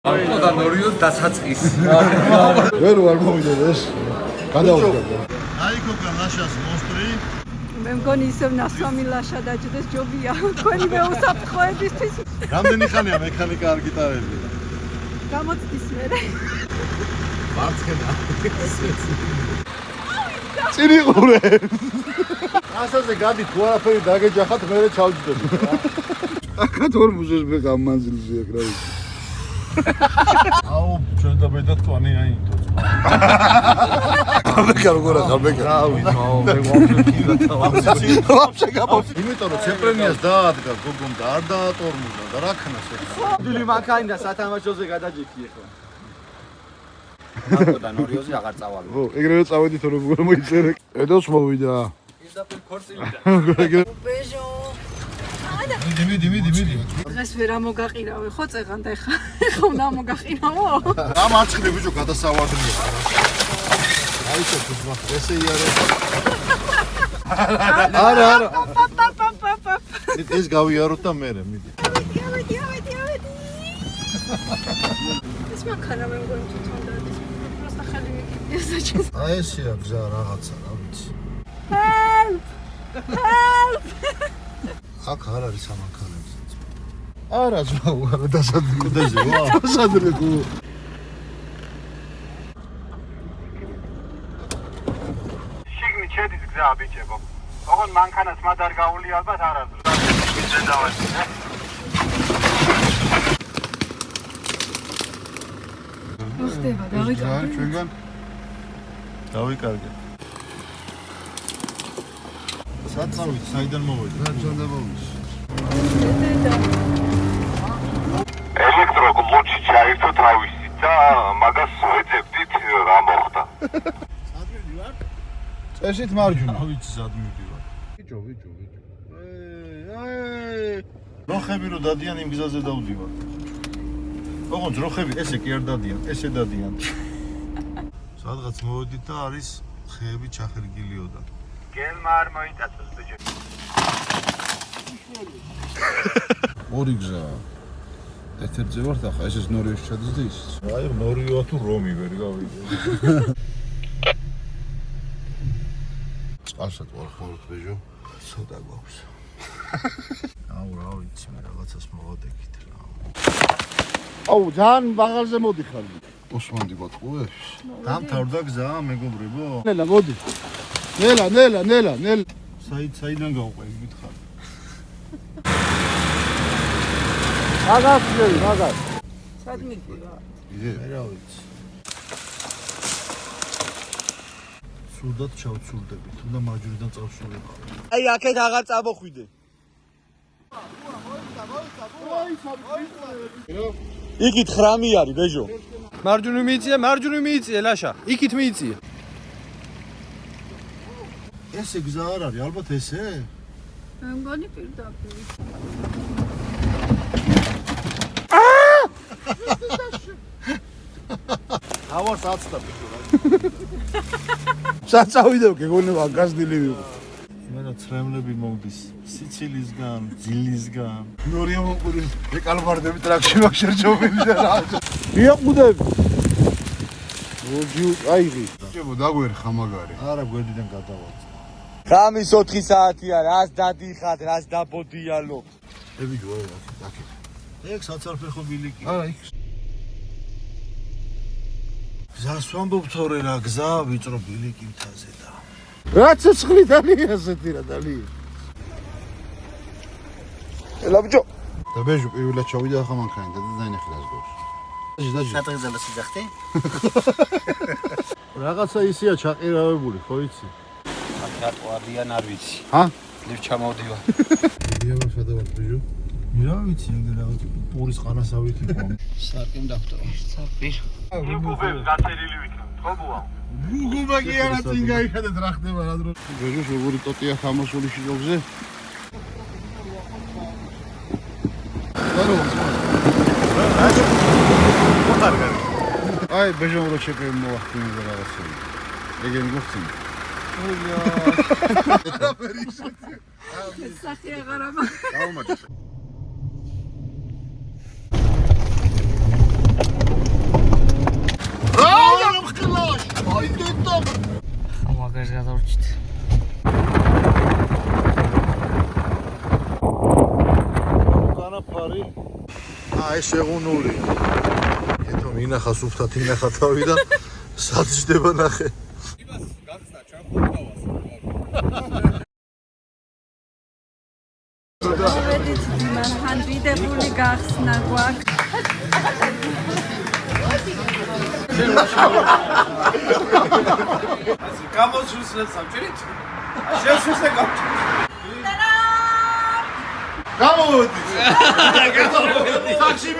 და ნორიოს დასაწყის. ვერ ვარ მოვიდა ეს. გადავუდგა. აი გოგა ლაშას მონსტრი. მე მგონი ისევ ნასვამი ლაშა დაჯდეს ჯობია. თქვენი მეუსაფრთხოებისთვის. რამდენი ხანია მექანიკა არ გიტარები? გამოცდის მერე. მარცხენა. წინიყურე. ასაზე გადი თუ არაფერი დაგეჯახათ მე ჩავჯდები. აკად ორ მუზეს მე გამანძილზე აქ რა ვიცი. აუ ჩვენ და ბედა თქვენი აინთო. ხალბეკა როგორ ხალბეკა. მე ვაფშე ვაფშე გამოფ. იმიტომ რომ ცეპრენიას დაადგა გოგომ და არ დაატორმუდა და რა ქნას ეხლა. დული მანქანა სათამაშოზე გადაჯექი ახლა. მარტო და ნორიოზე აღარ წავალ. ო, ეგრევე წავედი თორე როგორ მოიწერე. ედოს მოვიდა. პირდაპირ ქორწილიდან. ბეჟო. მიდი. დღეს ვერ ამოგაყირავე, ხო წეღან და ეხა უნდა მოგაყირავო? რა მარცხნე ბიჭო გადასავარდნია. აი ეს თქმა, ესე იარე. არა. ეს გავიაროთ და მერე მიდი. ავედი. ეს მანქანა მე მგონი თვითონ დადის. პროსტა ხელი მიგიწია საჩეს. აი ესეა გზა რაღაცა, რა ვიცი. Help! აქ არ არის სამანქანოც. არა ძმაო, არა დასადრე. კუდეზე ვა. დასადრე თუ. შიგნით შედის გზა ბიჭებო. ოღონ მანქანას მადარ გაული ალბათ არ არის. ვიძენ დავადი. მოხდება, დავიკარგე. ჩვენგან დავიკარგე. საწავით, საიდან მოვედი? რაჭონდა მოვის. ელექტროგლოჩი ჩაერთო თავისი და მაგას ვეძებდით რა მოხდა. წესით მარჯვნა. რა ვიცი სად მივდივარ. ბიჭო. როხები რო დადიან იმ გზაზე დავდივარ. ოღონდ როხები ესე კი არ დადიან, ესე დადიან. სადღაც მოვედით და არის ხეები ჩახერგილიოდა. გელმა არ მოიტაცოს ბიჭო. ორი გზა. ეთერზე ვარ და ხა ეს ნორიოს ჩადის და ისიც. აი ნორიოა თუ რომი ვერ გავიგე. წყალსად ვარ ხოლმე ბეჟო. ცოტა გვაქვს. აუ რა ვიცი მე რაღაცას მოვადექით რა. აუ ძალიან ბაღალზე მოდიხარ. ოსმანდი გატყუე. დამთავრდა გზა მეგობრებო? ნელა მოდი. ნელა. საიდან გავყვები მითხარ? მაგას. სად მიდივა? მე რა ვიცი. სულდად ჩავცურდები, თუნდა მაჯურიდან წავსულიყავ. აი აქეთ აღარ წამოხვიდე. იქით ხრამი არის ბეჟო. მარჯვნივ მიიწია ლაშა. იქით მიიწია. ესე გზა არ არის, ალბათ ესე? მე მგონი პირდაპირ. ავარს აცდა ბიჭო რა. საწავიდებ გეგონება გაზდილი ვიყო. იმენა ცრემლები მოვდის სიცილისგან, ძილისგან. ნორია მოყური ეკალბარდები ტრაქში მაგშერჯობილი და რა. მიაყუდები. აიღი. ჯებო დაგვერხა მაგარი. არა გვერდიდან გადავაწყო. ღამის 4 საათია, რას დადიხარ, რას დაბოდიალობ. ებიჯო აი აქ. ეგ საცალფეხო ბილიკი. არა იქ. გზას ვამბობ თორე რა გზა ვიწრო ბილიკი მთაზე და. რა ცეცხლი დალია ასეთი რა დალია. ელა ბიჭო. და ბეჟო პირველად ჩავიდა ახლა მანქანა და დაინახილას გორს. დაჟე. სატყიზალა სიძახტე? რაღაცა ისეა ჩაყირავებული, ხო იცი? რატო არიან არ ვიცი. ჰა? ლიფ ჩამოვდივარ. იაბა სადავარ ბეჟო. რა ვიცი, ეგ რაღაც პურის ყანასავით იყო. სარკემ დაქტორო. საპირ. გუბებს გაწერილი ვიქნა. თქობოა. გუგუბა კი არა წინ გაიხადეთ რა ხდება რა დრო. ბეჟო როგორი ტოტია თამაშული შიგოზე. აი ბეჟო რო შეკები მოახდინე და რაღაცა. ეგენი გოხცინე. ეს სახე აღარაბა. დაუმაჭო. ბაგაჟს გადავრჩით. განაფარი. ეს შეღუნული. ეთო მინახა სუფთად ინახა თავი და სად ჯდება ნახე. იმას გახსნა ჩვენ ხუთავას. მოვედით მანთან დიდებული გახსნა გვაქვს. გამოსვლისებს სამჭირით? შესვისე გამჭირით. გამოვედი. ტაქსი